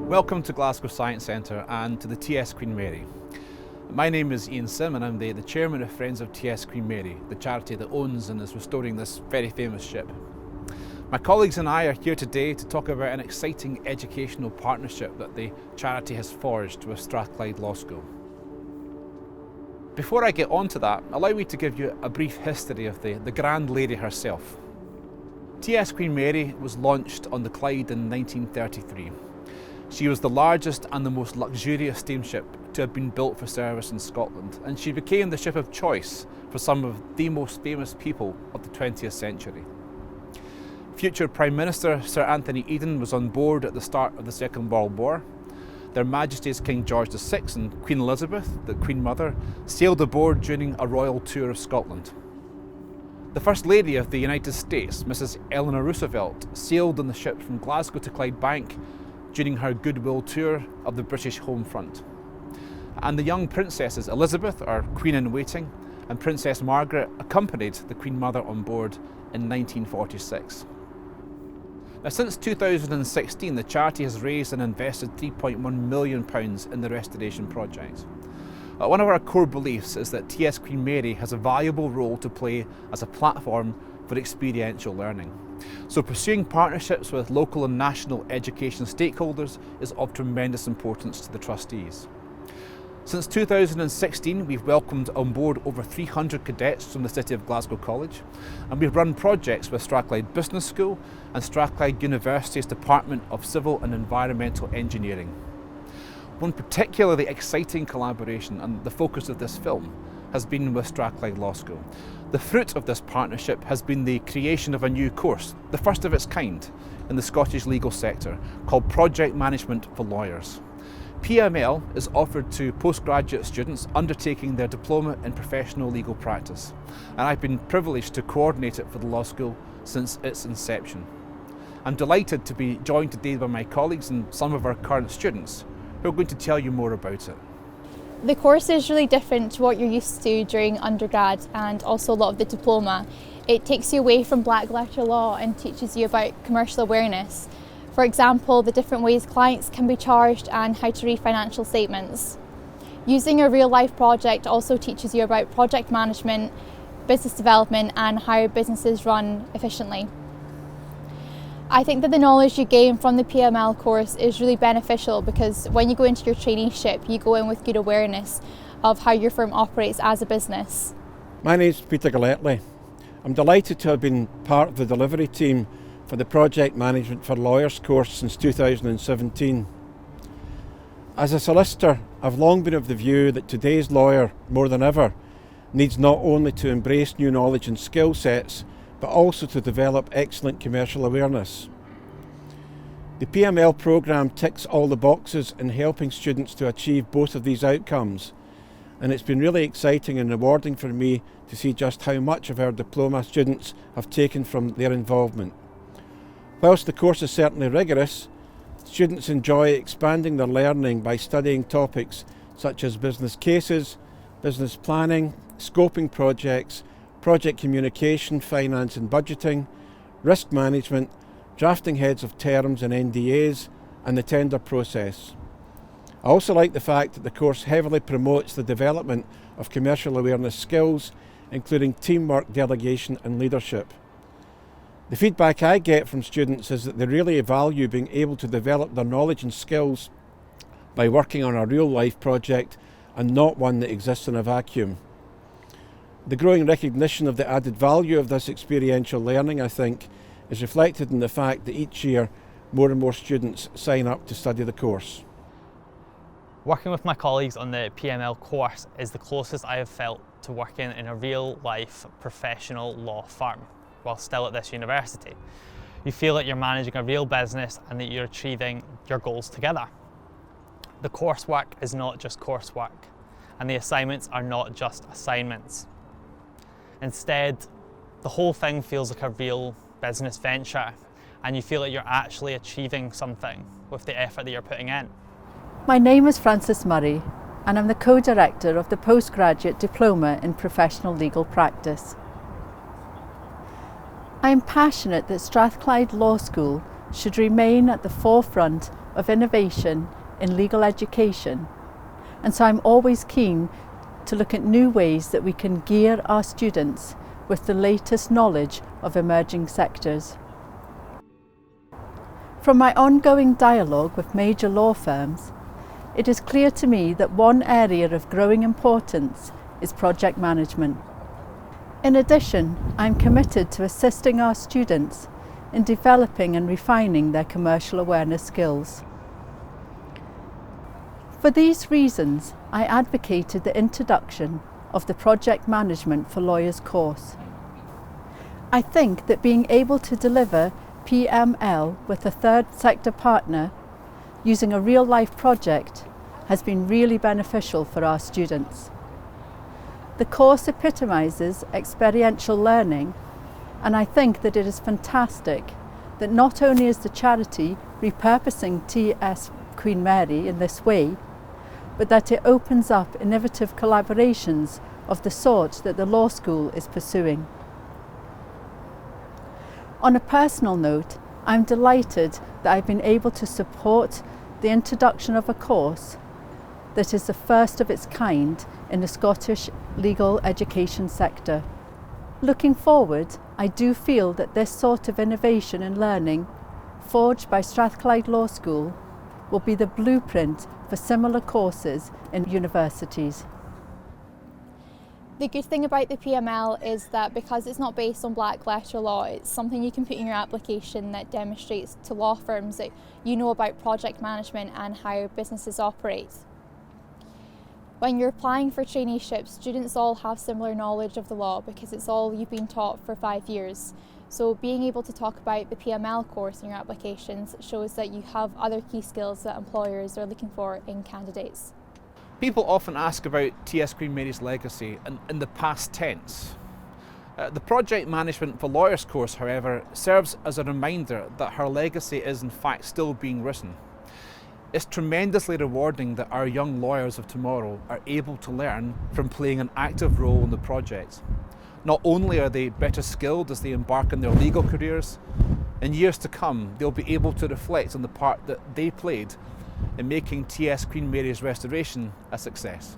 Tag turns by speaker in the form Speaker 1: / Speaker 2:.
Speaker 1: Welcome to Glasgow Science Centre and to the TS Queen Mary. My name is Ian Sim and I'm the chairman of Friends of TS Queen Mary, the charity that owns and is restoring this very famous ship. My colleagues and I are here today to talk about an exciting educational partnership that the charity has forged with Strathclyde Law School. Before I get on to that, allow me to give you a brief history of the Grand Lady herself. TS Queen Mary was launched on the Clyde in 1933. She was the largest and the most luxurious steamship to have been built for service in Scotland, and she became the ship of choice for some of the most famous people of the 20th century. Future Prime Minister Sir Anthony Eden was on board at the start of the Second World War. Their Majesties King George VI and Queen Elizabeth, the Queen Mother, sailed aboard during a royal tour of Scotland. The First Lady of the United States, Mrs. Eleanor Roosevelt, sailed on the ship from Glasgow to Clydebank during her goodwill tour of the British home front. And the young princesses Elizabeth, our Queen-in-Waiting, and Princess Margaret accompanied the Queen Mother on board in 1946. Now, since 2016, the charity has raised and invested £3.1 million in the restoration project. One of our core beliefs is that TS Queen Mary has a valuable role to play as a platform for experiential learning. So pursuing partnerships with local and national education stakeholders is of tremendous importance to the trustees. Since 2016, we've welcomed on board over 300 cadets from the City of Glasgow College, and we've run projects with Strathclyde Business School and Strathclyde University's Department of Civil and Environmental Engineering. One particularly exciting collaboration and the focus of this film has been with Strathclyde Law School. The fruit of this partnership has been the creation of a new course, the first of its kind in the Scottish legal sector, called Project Management for Lawyers. PML is offered to postgraduate students undertaking their Diploma in Professional Legal Practice, and I've been privileged to coordinate it for the law school since its inception. I'm delighted to be joined today by my colleagues and some of our current students who are going to tell you more about it.
Speaker 2: The course is really different to what you're used to during undergrad and also a lot of the diploma. It takes you away from black letter law and teaches you about commercial awareness. For example, the different ways clients can be charged and how to read financial statements. Using a real life project also teaches you about project management, business development and how businesses run efficiently. I think that the knowledge you gain from the PML course is really beneficial because when you go into your traineeship, you go in with good awareness of how your firm operates as a business.
Speaker 3: My name's Peter Galletley. I'm delighted to have been part of the delivery team for the Project Management for Lawyers course since 2017. As a solicitor, I've long been of the view that today's lawyer, more than ever, needs not only to embrace new knowledge and skill sets, but also to develop excellent commercial awareness. The PML programme ticks all the boxes in helping students to achieve both of these outcomes, and it's been really exciting and rewarding for me to see just how much of our diploma students have taken from their involvement. Whilst the course is certainly rigorous, students enjoy expanding their learning by studying topics such as business cases, business planning, scoping projects, project communication, finance and budgeting, risk management, drafting heads of terms and NDAs, and the tender process. I also like the fact that the course heavily promotes the development of commercial awareness skills, including teamwork, delegation and leadership. The feedback I get from students is that they really value being able to develop their knowledge and skills by working on a real life project and not one that exists in a vacuum. The growing recognition of the added value of this experiential learning, I think, is reflected in the fact that each year more and more students sign up to study the course.
Speaker 4: Working with my colleagues on the PML course is the closest I have felt to working in a real-life professional law firm while still at this university. You feel that you're managing a real business and that you're achieving your goals together. The coursework is not just coursework, and the assignments are not just assignments. Instead, the whole thing feels like a real business venture, and you feel that you're actually achieving something with the effort that you're putting in.
Speaker 5: My name is Frances Murray, and I'm the co-director of the Postgraduate Diploma in Professional Legal Practice. I am passionate that Strathclyde Law School should remain at the forefront of innovation in legal education, and so I'm always keen to look at new ways that we can gear our students with the latest knowledge of emerging sectors. From my ongoing dialogue with major law firms, it is clear to me that one area of growing importance is project management. In addition, I'm committed to assisting our students in developing and refining their commercial awareness skills. For these reasons, I advocated the introduction of the Project Management for Lawyers course. I think that being able to deliver PML with a third sector partner using a real-life project has been really beneficial for our students. The course epitomises experiential learning, and I think that it is fantastic that not only is the charity repurposing TS Queen Mary in this way, but that it opens up innovative collaborations of the sort that the law school is pursuing. On a personal note, I'm delighted that I've been able to support the introduction of a course that is the first of its kind in the Scottish legal education sector. Looking forward, I do feel that this sort of innovation in learning, forged by Strathclyde Law School, will be the blueprint for similar courses in universities.
Speaker 2: The good thing about the PML is that because it's not based on black letter law, it's something you can put in your application that demonstrates to law firms that you know about project management and how businesses operate. When you're applying for traineeships, students all have similar knowledge of the law because it's all you've been taught for 5 years. So being able to talk about the PML course in your applications shows that you have other key skills that employers are looking for in candidates.
Speaker 1: People often ask about T.S. Queen Mary's legacy in the past tense. The Project Management for Lawyers course, however, serves as a reminder that her legacy is in fact still being written. It's tremendously rewarding that our young lawyers of tomorrow are able to learn from playing an active role in the project. Not only are they better skilled as they embark on their legal careers, in years to come they'll be able to reflect on the part that they played in making T.S. Queen Mary's restoration a success.